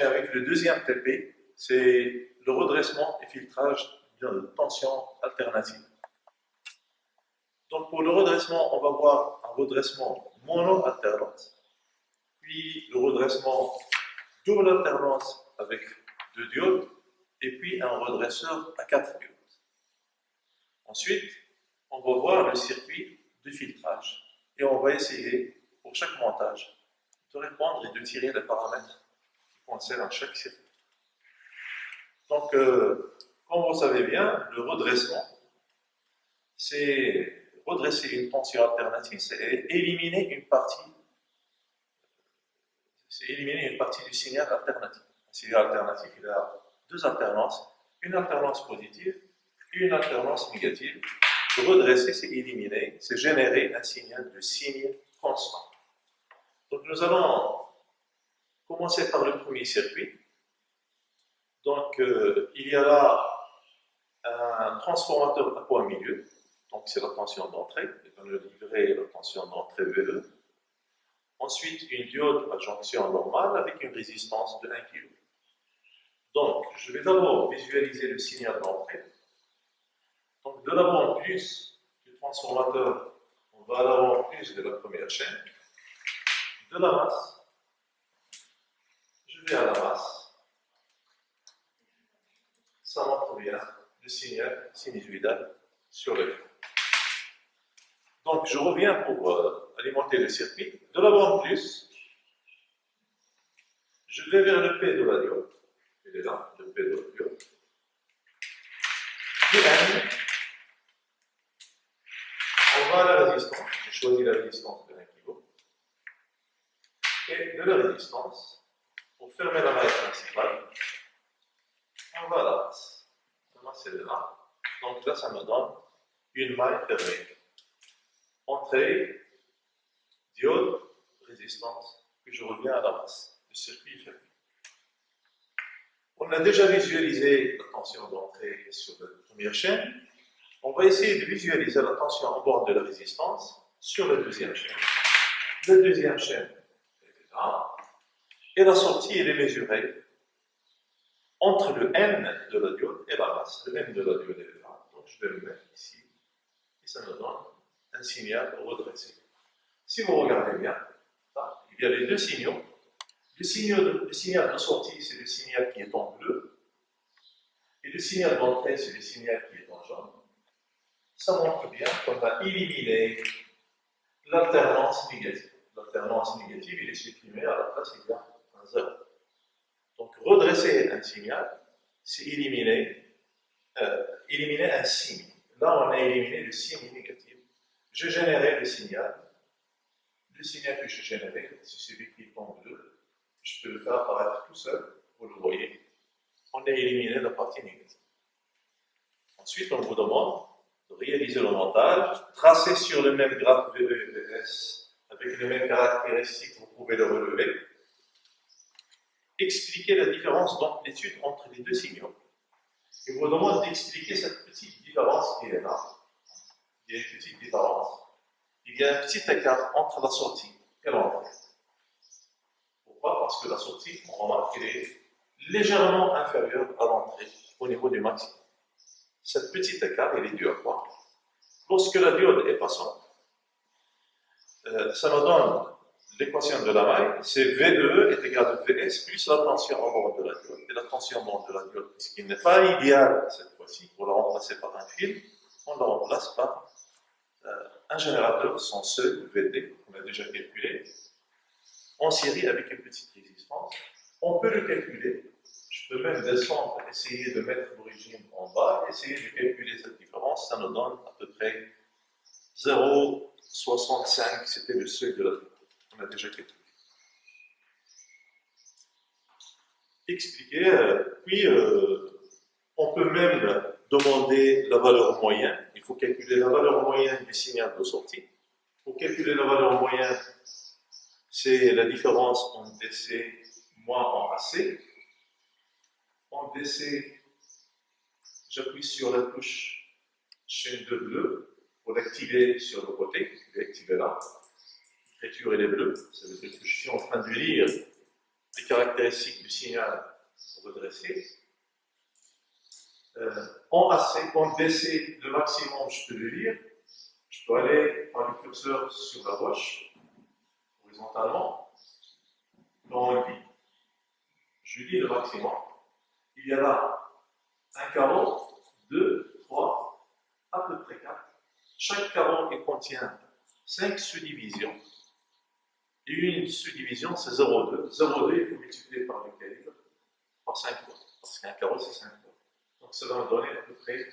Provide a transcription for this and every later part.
enchaîner avec le deuxième TP, c'est le redressement et filtrage de tension alternative. Donc pour le redressement, on va voir un redressement mono-alternance, puis le redressement double alternance avec 2 diodes, et puis un redresseur à 4 diodes. Ensuite, on va voir le circuit de filtrage, et on va essayer, pour chaque montage, de répondre et de tirer les paramètres qui concernent chaque circuit. Donc, comme vous savez bien, le redressement, c'est redresser une tension alternative, c'est éliminer une partie du signal alternatif. Un signal alternatif, il a 2 alternances, une alternance positive et une alternance négative. Redresser, c'est éliminer, c'est générer un signal de signe constant. Donc nous allons commencer par le premier circuit. Donc il y a là un transformateur à poids milieu, donc c'est la tension d'entrée, il va nous livrer la tension d'entrée VE. Ensuite, une diode à jonction normale avec une résistance de 1 kg. Donc, je vais d'abord visualiser le signal d'entrée. Donc, de l'avant plus du transformateur, on va à l'avant plus de la première chaîne. De la masse, je vais à la masse. Ça montre bien le signal sinusoïdal sur le fond. Donc, je reviens pour alimenter le circuit. De l'avant plus, je vais vers le P de la diode. Il est là, le P de la diode. Du N, on va à la résistance. J'ai choisi la résistance de 1 kg. Et de la résistance, pour fermer la maille principale, on va à la masse. La masse est là. Donc là, ça me donne une maille fermée. Entrée, diode, résistance, puis je reviens à la masse. Le circuit est fermé. On a déjà visualisé la tension d'entrée sur la première chaîne. On va essayer de visualiser la tension en borne de la résistance sur la deuxième chaîne. La deuxième chaîne est là. Et la sortie, elle est mesurée entre le N de la diode et la masse. Le N de la diode est là. Donc je vais le mettre ici. Et ça me donne un signal redressé. Si vous regardez bien, là, il y a les deux signaux. Le signal de sortie, c'est le signal qui est en bleu. Et le signal d'entrée, c'est le signal qui est en jaune. Ça montre bien qu'on a éliminé l'alternance négative. L'alternance négative, il est supprimé, à la place, il y a un 0. Donc, redresser un signal, c'est éliminer un signe. Là, on a éliminé le signe négatif. Je générais le signal. Le signal que je générais, c'est celui qui est en bleu. Je peux le faire apparaître tout seul, vous le voyez. On a éliminé la partie négative. Ensuite, on vous demande de réaliser le montage, tracer sur le même graphe VE et VS, avec les mêmes caractéristiques, vous pouvez le relever. Expliquer la différence d'amplitude entre les deux signaux. Il vous demande d'expliquer cette petite différence qui est là. Il y a une petite différence. Il y a un petit écart entre la sortie et l'entrée. Pourquoi? Parce que la sortie, on remarque qu'elle est légèrement inférieure à l'entrée au niveau du maximum. Cette petite écart, elle est due à quoi? Lorsque la diode est passante, ça nous donne l'équation de la maille, c'est VE est égal à VS plus la tension en bord de la diode. Et la tension en bord de la diode, puisqu'il n'est pas idéal cette fois-ci, pour la remplacer par un fil, on la remplace par un générateur sans seuil VD, qu'on a déjà calculé, en série avec une petite résistance. On peut le calculer. Je peux même descendre, essayer de mettre l'origine en bas, essayer de calculer cette différence. Ça nous donne à peu près 0,65, c'était le seuil de la diode. On a déjà calculé. Expliquer, puis on peut même demander la valeur moyenne. Il faut calculer la valeur moyenne du signal de sortie. Pour calculer la valeur moyenne, c'est la différence en DC moins en AC. En DC, j'appuie sur la touche chaîne de bleu pour l'activer sur le côté. Je vais activer là. L'écriture elle est bleue, ça veut dire que je suis en train de lire les caractéristiques du signal redressé. En AC, en DC, le maximum, je peux le lire. Je peux aller par le curseur sur la gauche, horizontalement. Dans on lit. Je lis le maximum. Il y a là un carreau, 2, 3, à peu près 4. Chaque carreau il contient 5 subdivisions. Et une subdivision, c'est 0,2. 0,2, il faut multiplier par le calibre, par 5 fois. Parce qu'un carreau, c'est 5 fois. Donc, ça va me donner à peu près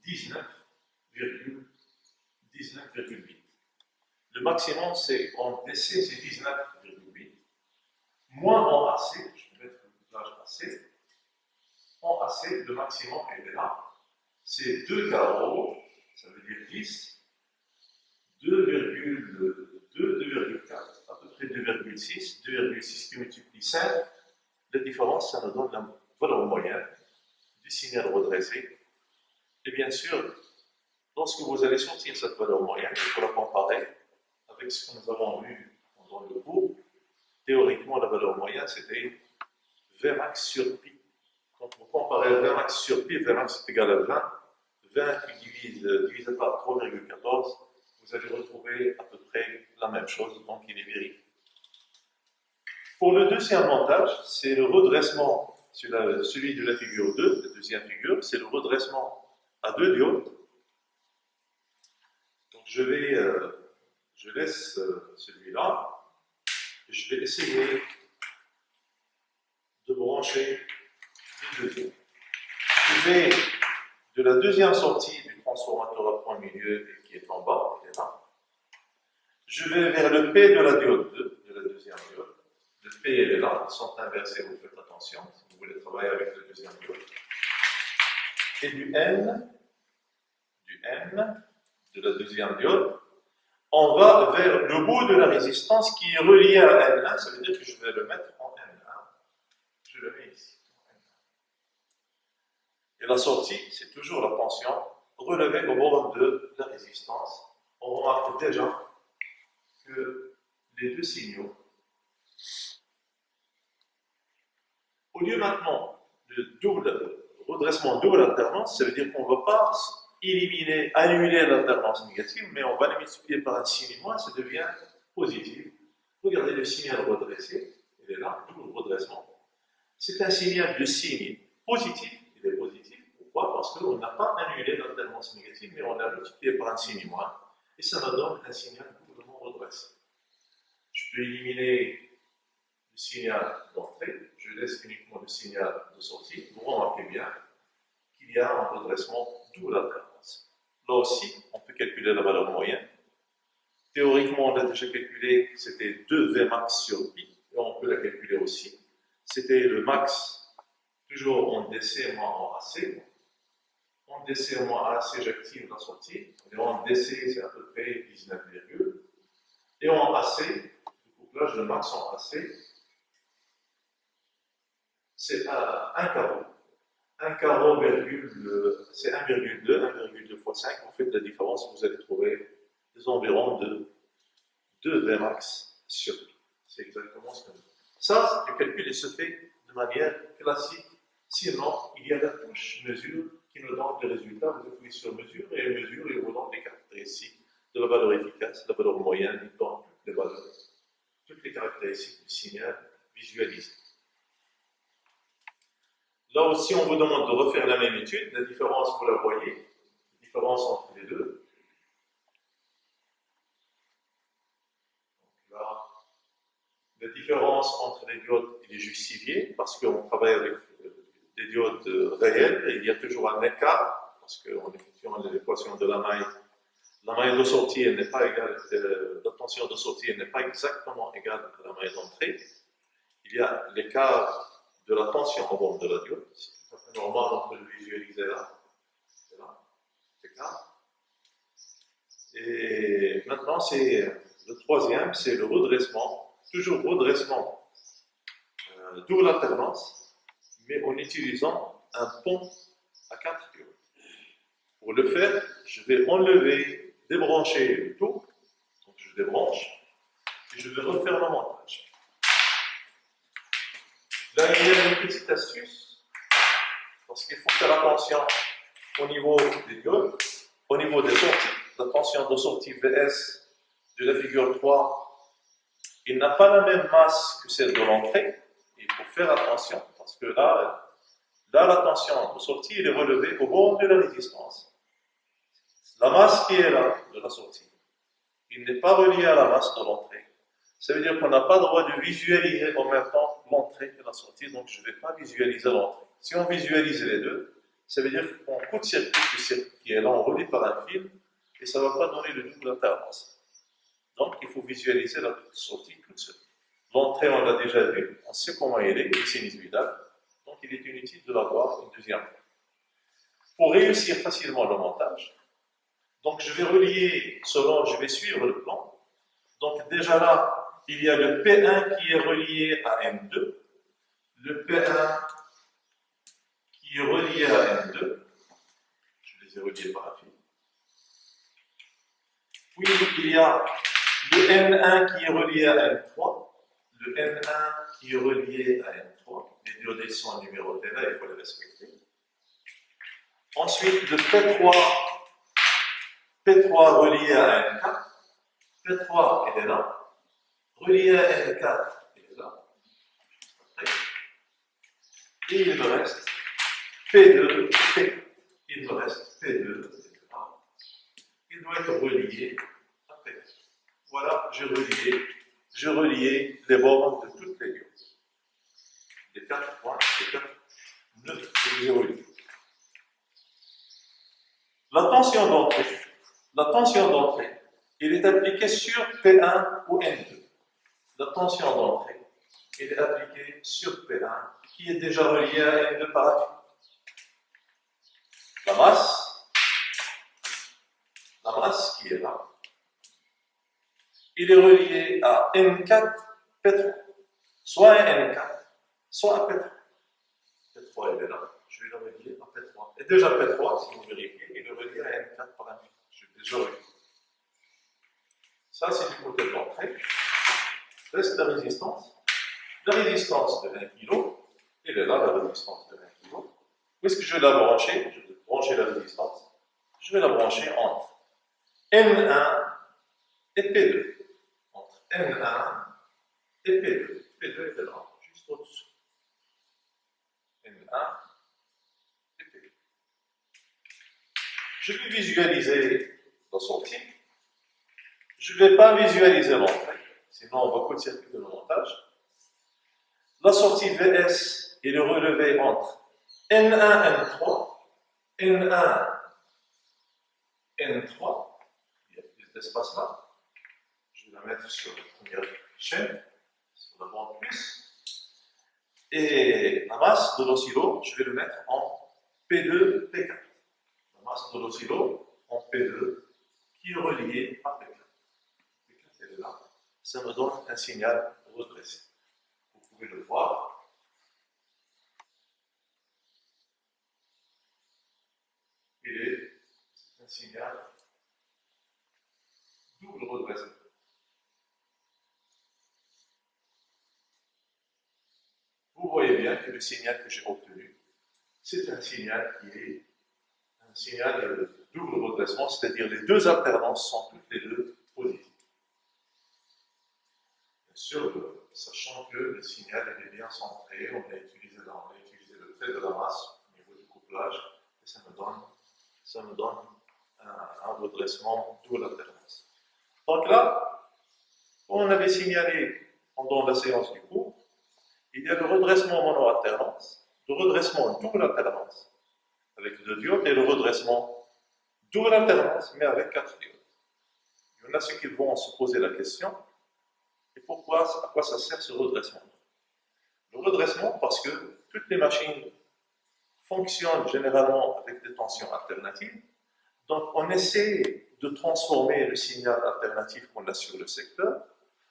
19,8. Le maximum, c'est en DC, c'est 19,8. Moins en AC, je peux mettre le couplage AC. En AC, le maximum est là. C'est 2 carreaux, ça veut dire 10, 2,2, 2,4, à peu près 2,6, 2,6 qui multiplie 5. La différence, ça nous donne la valeur moyenne du signal redressé. Et bien sûr, lorsque vous allez sortir cette valeur moyenne, il faut la comparer avec ce que nous avons vu pendant le cours. Théoriquement, la valeur moyenne, c'était Vmax sur pi. Quand vous comparez Vmax sur pi, Vmax est égal à 20. 20 qui divisé par 3,14, vous allez retrouver à peu près la même chose, donc il est vérifié. Pour le deuxième montage, c'est le redressement, celui de la figure 2, la deuxième figure, c'est le redressement à 2 diodes. Donc je laisse celui-là, je vais essayer de brancher le deuxième. Je vais de la deuxième sortie du transformateur à point milieu qui est en bas, qui est là. Je vais vers le P de la diode 2, de la deuxième diode. Le P et le là, ils sont inversés, vous faites attention si vous voulez travailler avec la deuxième diode. Et du N de la deuxième diode, on va vers le bout de la résistance qui est relié à N1, ça veut dire que je vais le mettre en N1. Je le mets ici. Et la sortie, c'est toujours la tension relevée au bord de la résistance. On remarque déjà que les deux signaux, au lieu maintenant de redressement double alternance, ça veut dire qu'on ne va pas annuler l'alternance négative, mais on va la multiplier par un signe moins, ça devient positif. Regardez le signal redressé, il est là, double redressement. C'est un signal de signe positif, il est positif. Pourquoi? Parce qu'on n'a pas annulé l'alternance négative, mais on l'a multiplié par un signe moins, et ça me donne un signal doublement redressé. Je peux éliminer le signal d'entrée, je laisse uniquement le signal de sortie. Vous remarquez bien qu'il y a un redressement double alternance. Là aussi, on peut calculer la valeur moyenne. Théoriquement, on a déjà calculé, c'était 2 Vmax sur pi, et on peut la calculer aussi. C'était le max, toujours en DC moins en AC. En DC moins AC, j'active la sortie. Et en DC, c'est à peu près 19, et en AC, le couplage de max en AC, c'est un carreau. Un carreau, c'est 1,2, 1,2 fois 5. Vous faites la différence, vous allez trouver des environs de 2 Vmax sur pi. C'est exactement ce que nous avons. Ça, le calcul se fait de manière classique. Sinon, il y a la touche mesure qui nous donne les résultats. Vous appuyez sur mesure et mesure et vous donne les caractéristiques de la valeur efficace, la valeur moyenne, du temps, les valeurs, toutes les caractéristiques du signal visualisé. Là aussi, on vous demande de refaire la même étude. La différence, vous la voyez, la différence entre les deux. Donc là, la différence entre les diodes est justifiée parce qu'on travaille avec des diodes réelles et il y a toujours un écart parce qu'en effectuant l'équation de la maille de sortie, elle n'est pas égale, la tension de sortie, elle n'est pas exactement égale à la maille d'entrée. Il y a l'écart de la tension au bord de la diode. C'est tout à fait normal, on peut le visualiser là. C'est là, l'écart. Et maintenant, c'est le troisième, c'est le redressement. Toujours redressement double alternance, mais en utilisant un pont à 4 diodes. Pour le faire, je vais enlever, débrancher le tout. Donc je débranche et je vais refaire le montage. Là, il y a une petite astuce, parce qu'il faut faire attention au niveau des diodes, au niveau des sorties. La tension de sortie VS de la figure 3, il n'a pas la même masse que celle de l'entrée. Il faut faire attention, parce que là, la tension de sortie elle est relevée au bord de la résistance. La masse qui est là, de la sortie, il n'est pas relié à la masse de l'entrée. Ça veut dire qu'on n'a pas le droit de visualiser en même temps l'entrée et la sortie, donc je ne vais pas visualiser l'entrée. Si on visualise les deux, ça veut dire qu'on court-circuite le circuit qui est là, on relie par un fil, et ça ne va pas donner le double alternance. Donc il faut visualiser la sortie toute seule. L'entrée, on l'a déjà vu, on sait comment elle est, le sinusoïdal, donc il est inutile de l'avoir une deuxième fois. Pour réussir facilement le montage, donc je vais relier, je vais suivre le plan. Donc déjà là, il y a le P1 qui est relié à M2, le P1 qui est relié à M2, je les ai reliés par un fil. Puis il y a le N1 qui est relié à M3, le N1 qui est relié à M3, les diodés sont numérotés là, il faut les respecter. Ensuite, le P3 relié à N4, P3 il est là, relié à N4 il est là. Et il me reste P2, P4. Il me reste P2, etc. Il doit être relié à P4. Voilà, j'ai relié les bornes de toutes les diodes. Les 4 points, les 4 nœuds que j'ai reliés. La tension d'entrée, il est appliquée sur P1 ou N2. La tension d'entrée, il est appliquée sur P1 qui est déjà relié à N2 par un fil. La masse qui est là, il est relié à N4, P3, soit un N4, soit un P3. P3 il est là, je vais le relier à P3. Et déjà P3, si vous vérifiez, il est relié à N4 par un fil. Je vais déjà relier. Ça c'est du côté de l'entrée. Reste la résistance. La résistance de 1 kg, elle est là, la résistance de 1 kg. Où est-ce que je vais la brancher? Je vais brancher la résistance. Je vais la brancher entre N1 et P2. Entre N1 et P2. P2 est là, juste au-dessous. N1 et P2. Je vais visualiser la sortie. Je ne vais pas visualiser l'entrée, sinon on va court-circuiter le montage. La sortie VS est relevée entre N1, N3, N1, N3, il y a plus d'espace là. Je vais la mettre sur la première chaîne, sur la bande plus. Et la masse de l'oscillo, je vais le mettre en P2, P4. La masse de l'oscillo en P2 qui est reliée à P4. P4 elle est là. Ça me donne un signal redressé. Vous pouvez le voir. Il est un signal double redressé. Vous voyez bien que le signal que j'ai obtenu, c'est un signal qui est un signal de double redressement, c'est-à-dire les deux alternances sont toutes les deux positives. Bien sûr, sachant que le signal est bien centré, on a utilisé le trait de la masse au niveau du couplage, et ça me donne un redressement double alternance. Donc là, on avait signalé pendant la séance du cours, il y a le redressement mono-alternance, le redressement double alternance avec 2 diodes et le redressement double alternance mais avec 4 diodes. Il y en a ceux qui vont se poser la question, et à quoi ça sert ce redressement? Le redressement parce que toutes les machines fonctionnent généralement avec des tensions alternatives, donc on essaie de transformer le signal alternatif qu'on a sur le secteur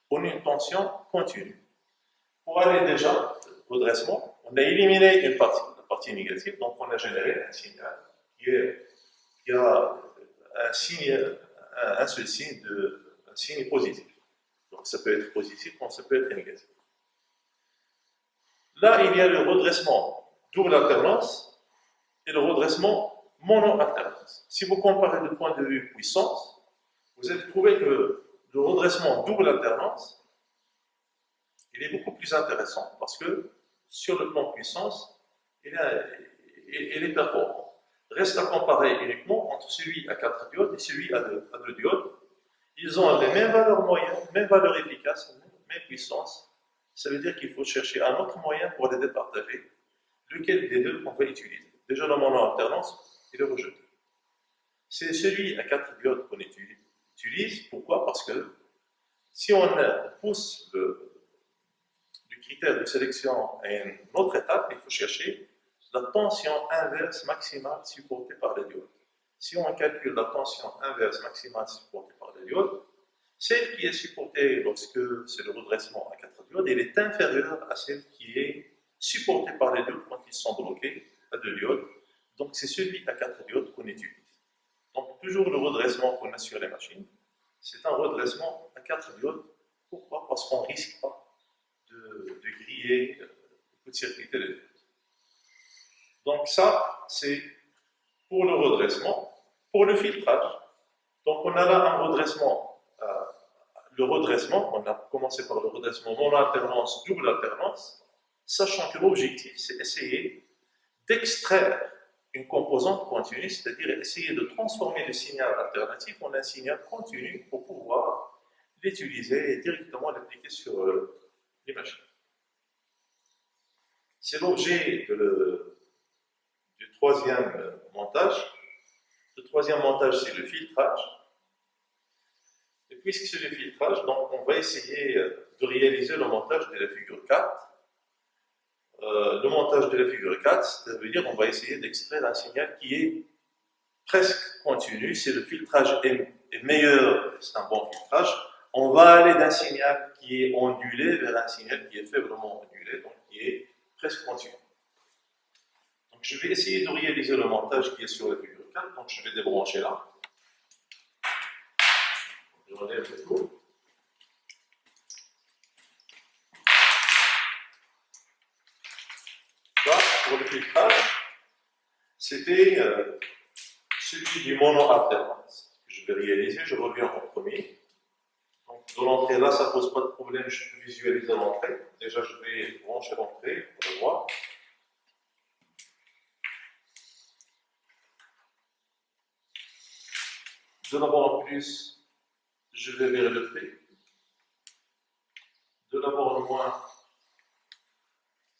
en une tension continue. Pour aller déjà au redressement, on a éliminé une partie, la partie négative, donc on a généré un signal qui a un seul signe, un signe positif. Donc ça peut être positif comme ça peut être négatif. Là, il y a le redressement double alternance et le redressement mono-alternance. Si vous comparez du point de vue puissance, vous allez trouver que le redressement double alternance, il est beaucoup plus intéressant parce que sur le plan puissance, il est performant. Reste à comparer uniquement entre celui à 4 diodes et celui à 2 diodes. Ils ont les mêmes valeurs moyennes, mêmes valeurs efficaces, même puissance. Ça veut dire qu'il faut chercher un autre moyen pour les départager. Lequel des deux on va utiliser? Déjà, le mono-alternance, il est rejeté. C'est celui à 4 diodes qu'on utilise. Pourquoi? Parce que si on pousse le critère de sélection à une autre étape, il faut chercher la tension inverse maximale supportée par les diodes. Si on calcule la tension inverse maximale supportée par les diodes, celle qui est supportée lorsque c'est le redressement à 4 diodes, elle est inférieure à celle qui est supportée par les diodes quand ils sont bloqués à 2 diodes. Donc c'est celui à 4 diodes qu'on utilise. Donc toujours le redressement qu'on a sur les machines, c'est un redressement à 4 diodes. Pourquoi? Parce qu'on ne risque pas de griller, de court-circuiter les diodes. Donc ça, c'est pour le redressement. Pour le filtrage, donc on a là un redressement, le redressement, on a commencé par le redressement mono-alternance, double alternance, sachant que l'objectif, c'est essayer d'extraire une composante continue, c'est-à-dire essayer de transformer le signal alternatif en un signal continu pour pouvoir l'utiliser et directement l'appliquer sur les machines. C'est l'objet du troisième montage. Le troisième montage, c'est le filtrage. Et puisque c'est le filtrage, donc on va essayer de réaliser le montage de la figure 4. Le montage de la figure 4, ça veut dire qu'on va essayer d'extraire un signal qui est presque continu. Si le filtrage est meilleur, c'est un bon filtrage, on va aller d'un signal qui est ondulé vers un signal qui est faiblement ondulé, donc qui est presque continu. Donc je vais essayer de réaliser le montage qui est sur la figure 4, donc je vais débrancher là. Je relève le tout. Là, pour le filtrage, c'était celui du mono-alternance que je vais réaliser. Je reviens en premier. Donc, de l'entrée là, ça ne pose pas de problème, je peux visualiser l'entrée. Déjà, je vais brancher l'entrée pour le voir. De l'abord en plus, je vais vers le P. De l'abord en moins,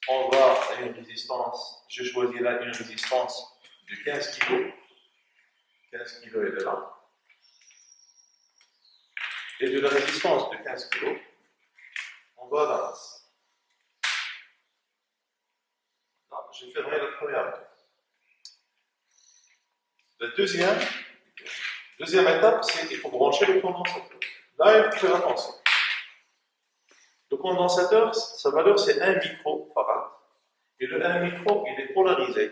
on va à une résistance. J'ai choisi là une résistance de 15 kg. 15 kg, elle est là. Et de la résistance de 15 kg, on va à la masse. Là, j'ai fermé la première étape. La deuxième étape, c'est qu'il faut brancher le condensateur. Là, il faut faire attention. Le condensateur, sa valeur, c'est 1 microfarad. Et le 1 micro, il est polarisé.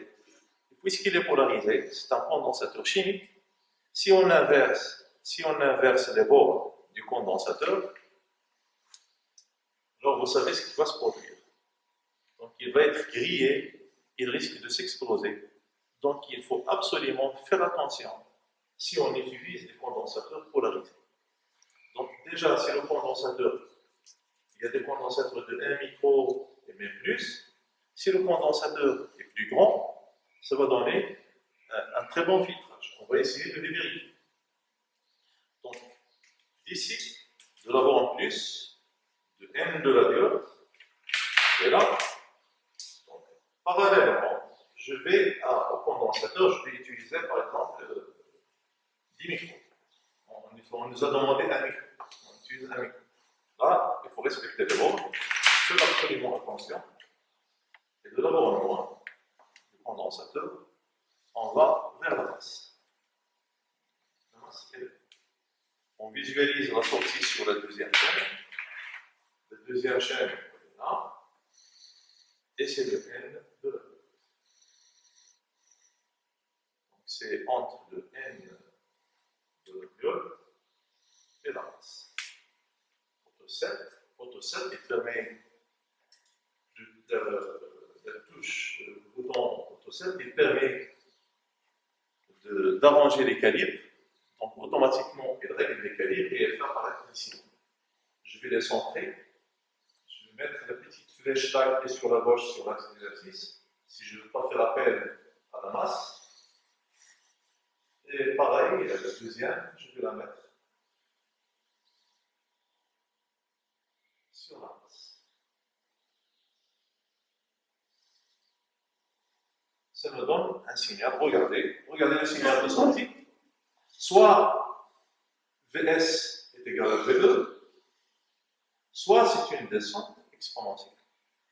Et puisqu'il est polarisé, c'est un condensateur chimique. Si on inverse les bords du condensateur, alors vous savez ce qui va se produire. Donc il va être grillé, il risque de s'exploser. Donc il faut absolument faire attention si on utilise des condensateurs polarisés. Donc déjà, si le condensateur, il y a des condensateurs de 1 micro et même plus, si le condensateur est plus grand, ça va donner un très bon filtrage. On va essayer de les vérifier. Donc, d'ici, de l'avoir en plus, de N de la diode, et là, donc, parallèlement, je vais au condensateur, je vais utiliser par exemple 10 micros. On nous a demandé 1 micro. On utilise 1 micro. Là, il faut respecter les bornes, faire absolument attention. Et de l'abord en moins, le condensateur, on va vers la masse. La masse est là. On visualise la sortie sur la deuxième chaîne. La deuxième chaîne est là. Et c'est le N de la diode. Donc c'est entre le N de la diode et la masse. Photo 7 il permet la touche, le bouton AutoSet, il permet d'arranger les calibres. Donc automatiquement, il règle les calibres et elle fait apparaître ici. Je vais les centrer. Je vais mettre la petite flèche là qui est sur la gauche sur l'axe d'exercice. Si je ne veux pas faire appel à la masse. Et pareil, la deuxième, je vais la mettre sur la masse. Ça me donne un signal. Regardez le signal de sortie. Soit Vs est égal à VE, soit c'est une descente exponentielle.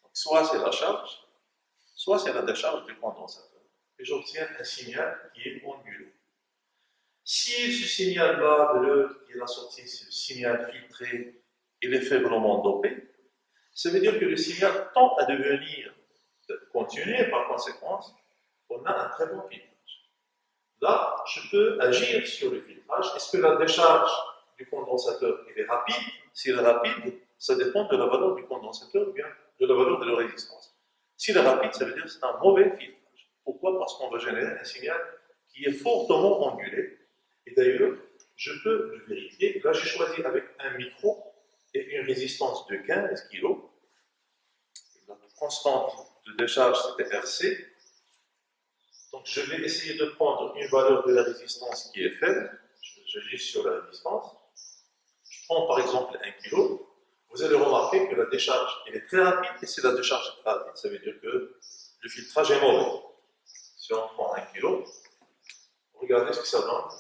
Donc, soit c'est la charge, soit c'est la décharge du condensateur. Et j'obtiens un signal qui est ondulé. Si ce signal-là, de l'heure qui est la sortie, c'est le signal filtré, il est faiblement dopé, ça veut dire que le signal tend à devenir continu et par conséquence, on a un très bon filtrage. Là, je peux agir sur le filtrage. Est-ce que la décharge du condensateur est rapide? Si elle est rapide, ça dépend de la valeur du condensateur ou bien de la valeur de la résistance. Si elle est rapide, ça veut dire que c'est un mauvais filtrage. Pourquoi? Parce qu'on va générer un signal qui est fortement ondulé. Et d'ailleurs, je peux le vérifier. Là, j'ai choisi avec un micro et une résistance de 15 kg. La constante de décharge, c'était RC. Donc, je vais essayer de prendre une valeur de la résistance qui est faible. J'agis sur la résistance. Je prends par exemple 1 kg. Vous allez remarquer que la décharge elle est très rapide. Et si la décharge est très rapide, ça veut dire que le filtrage est mauvais. Si on prend 1 kg, regardez ce que ça donne.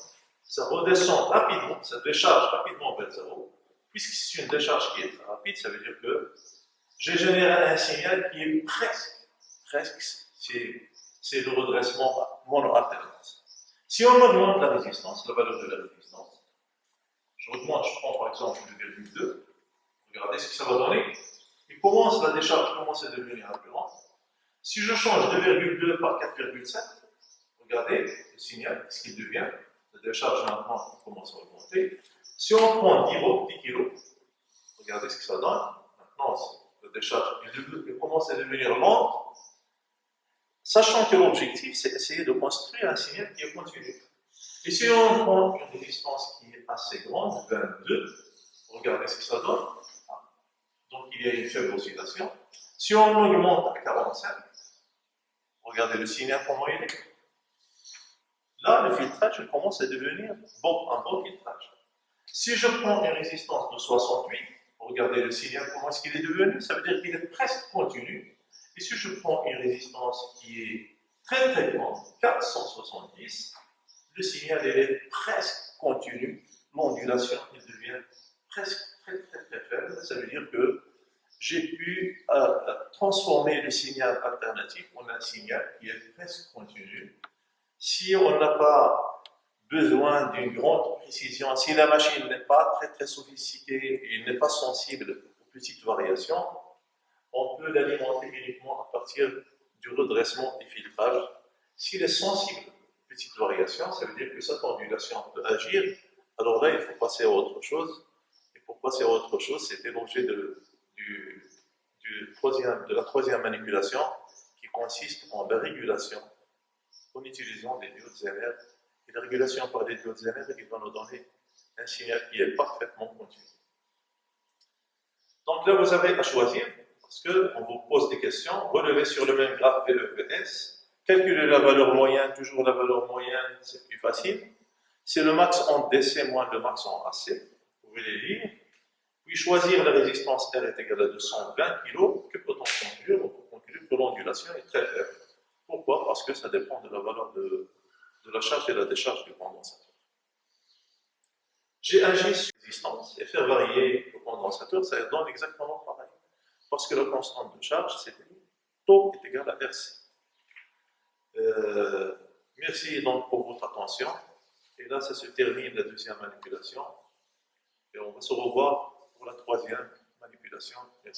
Ça redescend rapidement, ça décharge rapidement vers zéro. Puisque c'est une décharge qui est très rapide, ça veut dire que j'ai généré un signal qui est presque, c'est le redressement mono-alternance. Si on augmente la résistance, la valeur de la résistance, je prends par exemple 2,2, regardez ce que ça va donner. La décharge commence à devenir récurrente. Si je change 2,2 par 4,7, regardez le signal, ce qu'il devient. La décharge maintenant commence à augmenter. Si on prend 10 kg, regardez ce que ça donne. Maintenant, la décharge elle commence à devenir lente, sachant que l'objectif, c'est d'essayer de construire un signal qui est continu. Et si on prend une résistance qui est assez grande, 22, regardez ce que ça donne. Donc, il y a une faible oscillation. Si on augmente à 45, regardez le signal comment il est. Là, le filtrage commence à devenir un bon filtrage. Si je prends une résistance de 68, regardez le signal, comment est-ce qu'il est devenu? Ça veut dire qu'il est presque continu. Et si je prends une résistance qui est très très grande, 470, le signal est presque continu. L'ondulation devient presque très faible. Ça veut dire que j'ai pu transformer le signal alternatif en un signal qui est presque continu. Si on n'a pas besoin d'une grande précision, si la machine n'est pas très sophistiquée et n'est pas sensible aux petites variations, on peut l'alimenter uniquement à partir du redressement des filtrages. S'il est sensible aux petites variations, ça veut dire que cette ondulation peut agir. Alors là, il faut passer à autre chose. Et pour passer à autre chose, c'était l'objet de la troisième manipulation qui consiste en la régulation en utilisant des diodes ZR. Et la régulation par des diodes ZR, il va nous donner un signal qui est parfaitement continu. Donc là, vous avez à choisir, parce qu'on vous pose des questions, relevez sur le même graphe VE-VS, calculez la valeur moyenne, toujours la valeur moyenne, c'est plus facile. C'est le max en DC moins le max en AC, vous pouvez les lire. Puis choisir la résistance R est égale à 220 kg, que peut-on conclure? On peut conclure que l'ondulation est très faible. Pourquoi? Parce que ça dépend de la valeur de la charge et la décharge du condensateur. J'ai agi sur la résistance et faire varier le condensateur, ça donne exactement pareil. Parce que la constante de charge, c'est taux est égal à RC. Merci donc pour votre attention. Et là, ça se termine la deuxième manipulation. Et on va se revoir pour la troisième manipulation. Merci.